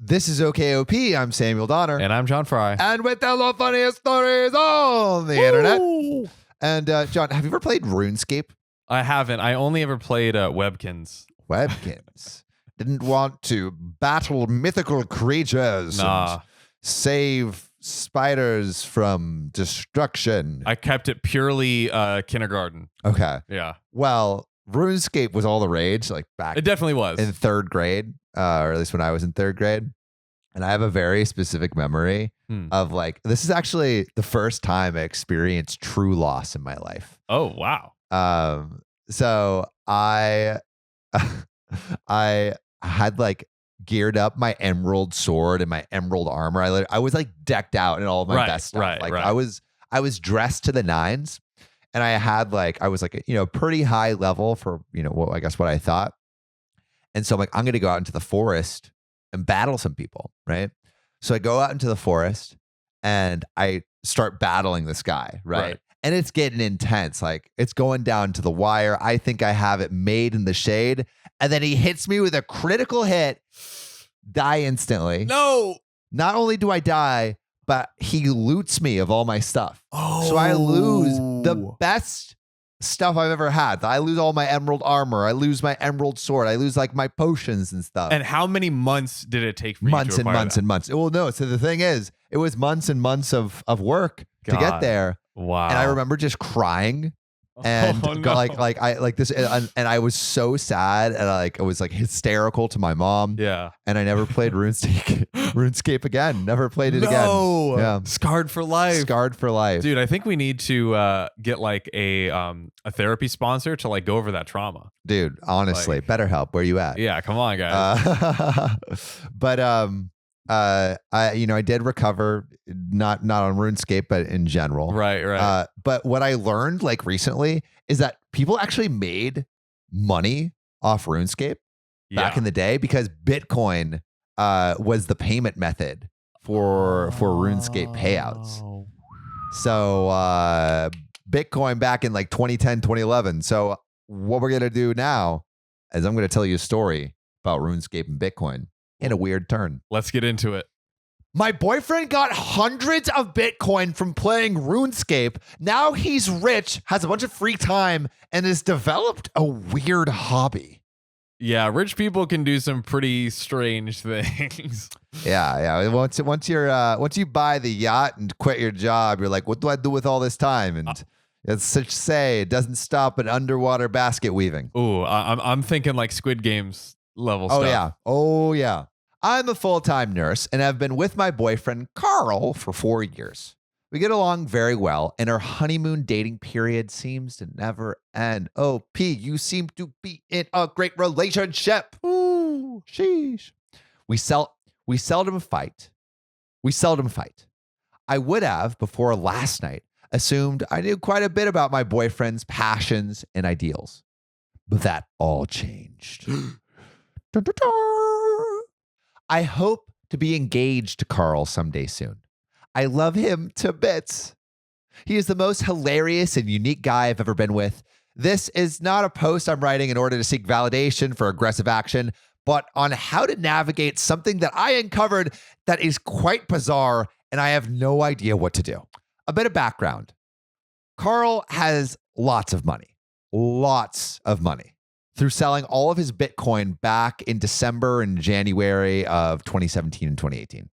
This is OKOP. I'm Samuel Donner. And I'm John Frye. And we tell the funniest stories on the internet. And John, have you ever played RuneScape? I haven't. I only ever played Webkins. Webkins. Didn't want to battle mythical creatures and save spiders from destruction. I kept it purely kindergarten. Okay. Yeah. Well, RuneScape was all the rage, like back It definitely was. in third grade, or at least when I was in third grade. And I have a very specific memory of like, this is actually the first time I experienced true loss in my life. Oh, wow. So I had like geared up my emerald sword and my emerald armor. I was like decked out in all of my best stuff. I was dressed to the nines, and I was pretty high level for, what I thought. And so I'm like, I'm going to go out into the forest and battle some people. Right. So I go out into the forest and I start battling this guy. Right. And it's getting intense. Like, it's going down to the wire. I think I have it made in the shade. And then he hits me with a critical hit. Die instantly. No. Not only do I die, but he loots me of all my stuff. Oh. So I lose the best stuff I've ever had. I lose all my emerald armor. I lose my emerald sword. I lose like my potions and stuff. And how many months did it take for you to acquire that? And months. Well, no. So the thing is, it was months and months of work to get there. Wow. And I remember just crying and and I was so sad, and I was like hysterical to my mom. Yeah. And I never played RuneScape again. Never played it again. Yeah. Scarred for life. Scarred for life. Dude, I think we need to get like a therapy sponsor to like go over that trauma. Dude, honestly, BetterHelp, where you at? Yeah, come on, guys. But I did recover, not on RuneScape, but in general. Right. But what I learned like recently is that people actually made money off RuneScape back in the day, because Bitcoin was the payment method for RuneScape payouts. So Bitcoin back in like 2010, 2011. So what we're going to do now is I'm going to tell you a story about RuneScape and Bitcoin in a weird turn. Let's get into it. My boyfriend got hundreds of Bitcoin from playing RuneScape. Now he's rich, has a bunch of free time, and has developed a weird hobby. Yeah, rich people can do some pretty strange things. Yeah. Once you buy the yacht and quit your job, you're like, what do I do with all this time? And it's such say it doesn't stop at underwater basket weaving. Ooh, I'm thinking like Squid Games level stuff. Oh yeah. I'm a full-time nurse and have been with my boyfriend Carl for 4 years. We get along very well, and our honeymoon dating period seems to never end. Oh, P, you seem to be in a great relationship. Ooh, sheesh. We seldom fight. I would have, before last night, assumed I knew quite a bit about my boyfriend's passions and ideals. But that all changed. Dun, dun, dun. I hope to be engaged to Carl someday soon. I love him to bits. He is the most hilarious and unique guy I've ever been with. This is not a post I'm writing in order to seek validation for aggressive action, but on how to navigate something that I uncovered that is quite bizarre, and I have no idea what to do. A bit of background. Carl has lots of money. Through selling all of his Bitcoin back in December and January of 2017 and 2018.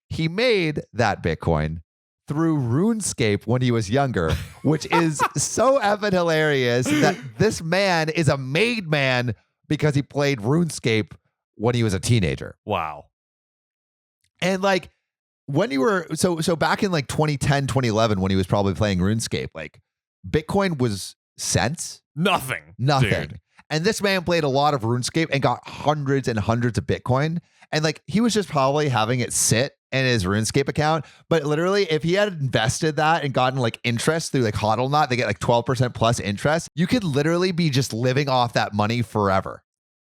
He made that Bitcoin through RuneScape when he was younger, which is so effing hilarious that this man is a made man because he played RuneScape when he was a teenager. Wow. And like when you were, so back in like 2010, 2011, when he was probably playing RuneScape, like Bitcoin was cents. Nothing. Dude. And this man played a lot of RuneScape and got hundreds and hundreds of Bitcoin. And like, he was just probably having it sit in his RuneScape account. But literally, if he had invested that and gotten like interest through like HODL, they get like 12% plus interest. You could literally be just living off that money forever.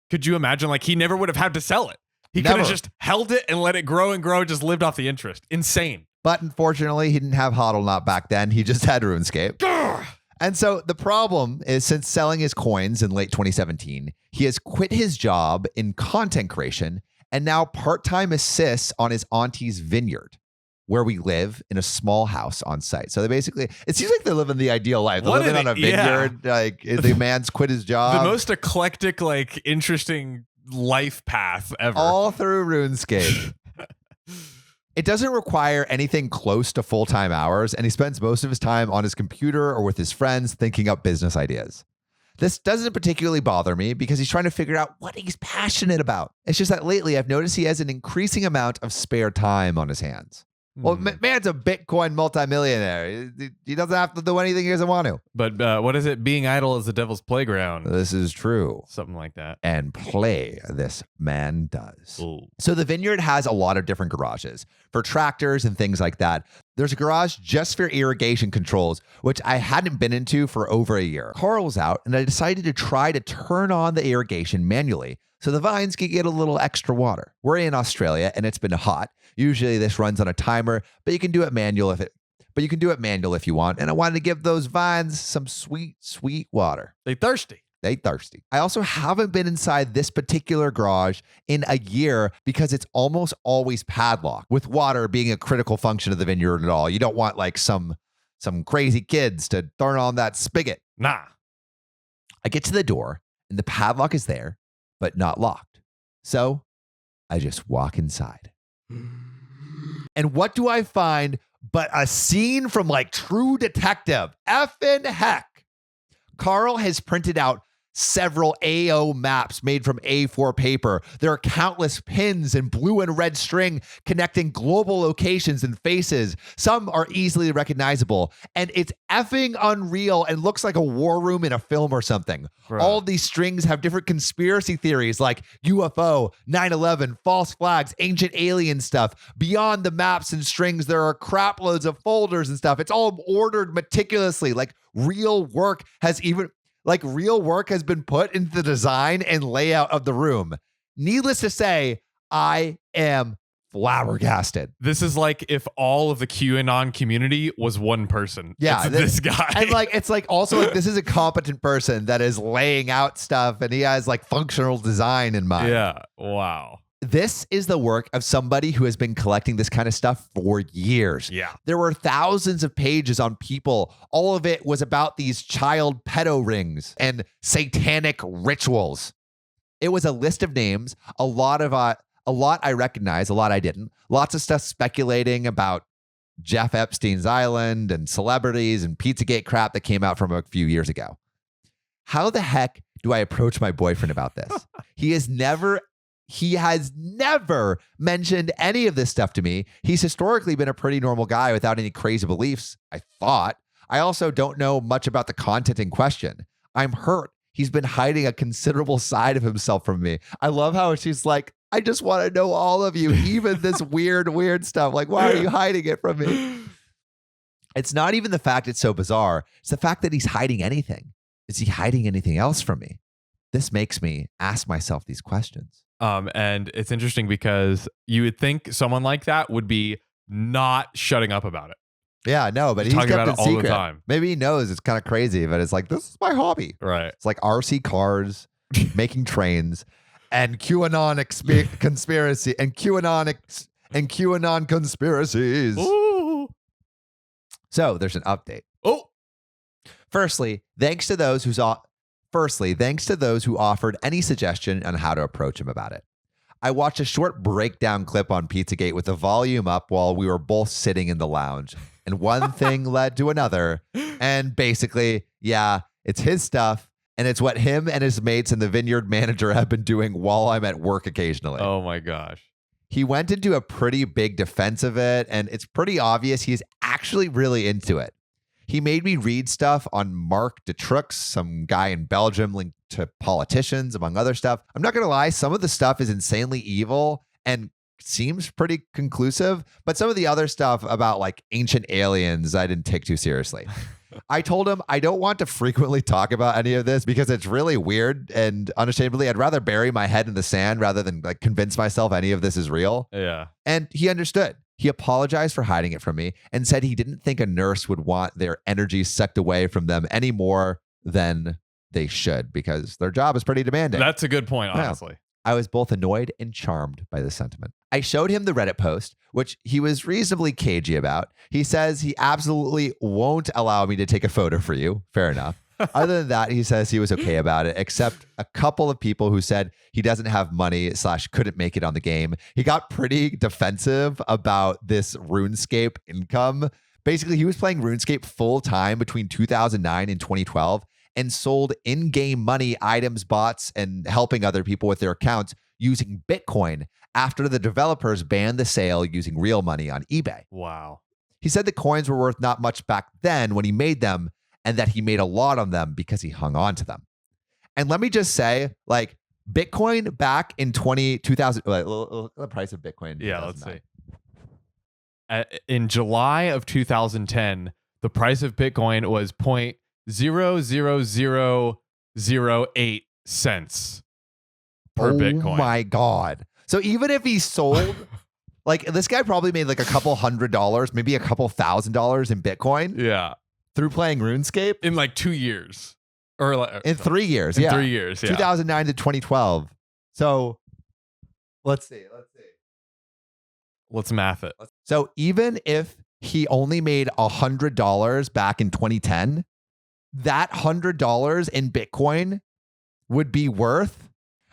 Could you imagine? Like, he never would have had to sell it. He could have just held it and let it grow and grow, just lived off the interest. Insane. But unfortunately, he didn't have HODL back then. He just had RuneScape. Grr! And so the problem is, since selling his coins in late 2017, he has quit his job in content creation and now part-time assists on his auntie's vineyard, where we live in a small house on site. So they basically, it seems like they're living the ideal life. They're living on a vineyard. Like the man's quit his job. The most eclectic, like interesting life path ever. All through RuneScape. It doesn't require anything close to full-time hours, and he spends most of his time on his computer or with his friends thinking up business ideas. This doesn't particularly bother me because he's trying to figure out what he's passionate about. It's just that lately I've noticed he has an increasing amount of spare time on his hands. Well, man's a Bitcoin multimillionaire. He doesn't have to do anything he doesn't want to. But what is it? Being idle is the devil's playground. This is true. Something like that. And play this man does. Ooh. So the vineyard has a lot of different garages for tractors and things like that. There's a garage just for irrigation controls, which I hadn't been into for over a year. Carl was out, and I decided to try to turn on the irrigation manually so the vines could get a little extra water. We're in Australia, and it's been hot. Usually this runs on a timer, but you can do it manual if you want. And I wanted to give those vines some sweet, sweet water. They thirsty. I also haven't been inside this particular garage in a year because it's almost always padlocked, with water being a critical function of the vineyard at all. You don't want like some crazy kids to turn on that spigot. Nah. I get to the door and the padlock is there, but not locked. So I just walk inside. And what do I find but a scene from like True Detective? Effing heck. Carl has printed out several AO maps made from A4 paper. There are countless pins and blue and red string connecting global locations and faces. Some are easily recognizable, and it's effing unreal and looks like a war room in a film or something. Right. All of these strings have different conspiracy theories like UFO, 9/11, false flags, ancient alien stuff. Beyond the maps and strings, there are crap loads of folders and stuff. It's all ordered meticulously. Real work has been put into the design and layout of the room. Needless to say, I am flabbergasted. This is like if all of the QAnon community was one person. Yeah, it's this guy. And this is a competent person that is laying out stuff, and he has like functional design in mind. Yeah. Wow. This is the work of somebody who has been collecting this kind of stuff for years. Yeah. There were thousands of pages on people. All of it was about these child pedo rings and satanic rituals. It was a list of names, a lot I recognize, a lot I didn't. Lots of stuff speculating about Jeff Epstein's Island and celebrities and Pizzagate crap that came out from a few years ago. How the heck do I approach my boyfriend about this? He has never mentioned any of this stuff to me. He's historically been a pretty normal guy without any crazy beliefs, I thought. I also don't know much about the content in question. I'm hurt. He's been hiding a considerable side of himself from me. I love how she's like, I just want to know all of you, even this weird stuff. Like, why are you hiding it from me? It's not even the fact it's so bizarre. It's the fact that he's hiding anything. Is he hiding anything else from me? This makes me ask myself these questions. And it's interesting because you would think someone like that would be not shutting up about it. Yeah, no, but he's talking kept about it it all secret. the time. Maybe he knows it's kind of crazy, but it's like, this is my hobby. Right. It's like RC cars, making trains, and QAnon conspiracy, and QAnon conspiracies. Ooh. So there's an update. Oh. Firstly, thanks to those who offered any suggestion on how to approach him about it. I watched a short breakdown clip on Pizzagate with the volume up while we were both sitting in the lounge. And one thing led to another. And basically, yeah, it's his stuff. And it's what him and his mates and the vineyard manager have been doing while I'm at work occasionally. Oh my gosh. He went into a pretty big defense of it. And it's pretty obvious he's actually really into it. He made me read stuff on Marc Dutroux, some guy in Belgium linked to politicians, among other stuff. I'm not going to lie, some of the stuff is insanely evil and seems pretty conclusive, but some of the other stuff about like ancient aliens, I didn't take too seriously. I told him I don't want to frequently talk about any of this because it's really weird, and unashamedly, I'd rather bury my head in the sand rather than like convince myself any of this is real. Yeah. And he understood. He apologized for hiding it from me and said he didn't think a nurse would want their energy sucked away from them any more than they should because their job is pretty demanding. That's a good point, honestly. I was both annoyed and charmed by the sentiment. I showed him the Reddit post, which he was reasonably cagey about. He says he absolutely won't allow me to take a photo for you. Fair enough. Other than that, he says he was okay about it, except a couple of people who said he doesn't have money / couldn't make it on the game. He got pretty defensive about this RuneScape income. Basically, he was playing RuneScape full time between 2009 and 2012 and sold in-game money, items, bots, and helping other people with their accounts using Bitcoin after the developers banned the sale using real money on eBay. Wow. He said the coins were worth not much back then when he made them, and that he made a lot on them because he hung on to them. And let me just say, like, Bitcoin back in 2000, the price of Bitcoin. Yeah, let's see. In July of 2010, the price of Bitcoin was 0.00008 cents per Bitcoin. Oh my God. So even if he sold, like, this guy probably made like a couple $100, maybe a couple $1,000 in Bitcoin. Yeah. Through playing RuneScape in like 2 years or like, in 3 years. In 3 years. Yeah. 2009 to 2012. So let's see. Let's math it. So even if he only made $100 back in 2010, that $100 in Bitcoin would be worth.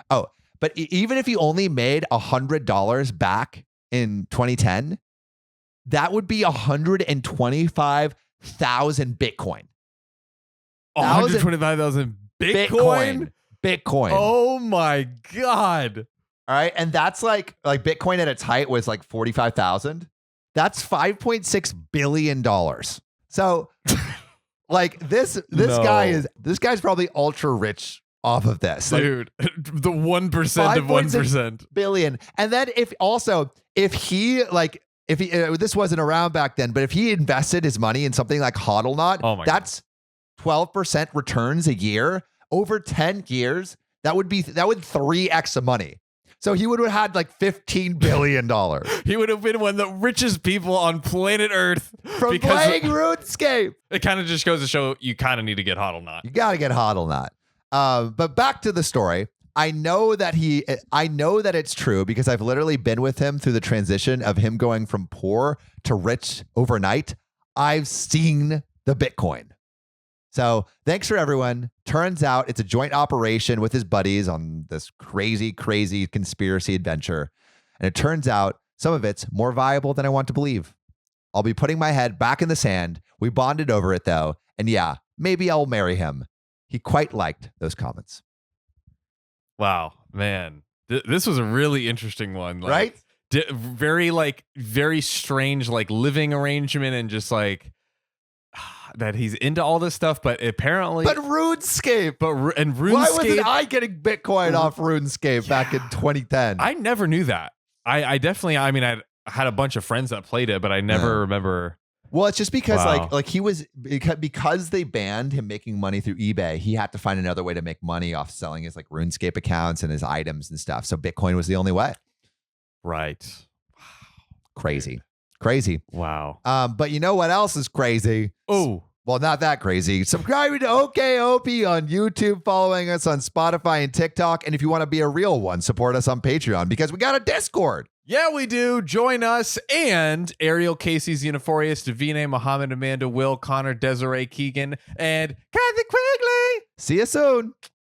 But even if he only made $100 back in 2010, that would be 125,000 Bitcoin. 125,000 Bitcoin? Bitcoin. Oh my God. All right. And that's like Bitcoin at its height was like 45,000. That's $5.6 billion. So like this guy's probably ultra rich off of this. Dude, the 1% of 1%. Billion. And then if he this wasn't around back then, but if he invested his money in something like HODL, that's 12% returns a year over 10 years. That would 3x the money. So he would have had like $15 billion. He would have been one of the richest people on planet Earth from playing RuneScape. It kind of just goes to show you kind of need to get HODL. You got to get HODL. But back to the story. I know that it's true because I've literally been with him through the transition of him going from poor to rich overnight. I've seen the Bitcoin. So thanks for everyone. Turns out it's a joint operation with his buddies on this crazy, crazy conspiracy adventure. And it turns out some of it's more viable than I want to believe. I'll be putting my head back in the sand. We bonded over it though. And yeah, maybe I'll marry him. He quite liked those comments. Wow, man. This was a really interesting one. Like, right? Very strange, like living arrangement and just like that he's into all this stuff, but apparently... But RuneScape! RuneScape... Why wasn't I getting Bitcoin off RuneScape back in 2010? I never knew that. I definitely... I mean, I had a bunch of friends that played it, but I never remember... Well, it's just because like he was... Because they banned him making money through eBay, he had to find another way to make money off selling his like RuneScape accounts and his items and stuff. So Bitcoin was the only way. Right. Crazy. Crazy. Wow. But you know what else is crazy? Oh. Well, not that crazy. Subscribing to OKOP on YouTube, following us on Spotify and TikTok. And if you want to be a real one, support us on Patreon because we got a Discord. Yeah, we do. Join us and Ariel, Casey, Xenophorius, Davine, Muhammad, Amanda, Will, Connor, Desiree, Keegan, and Kathy Quigley. See you soon.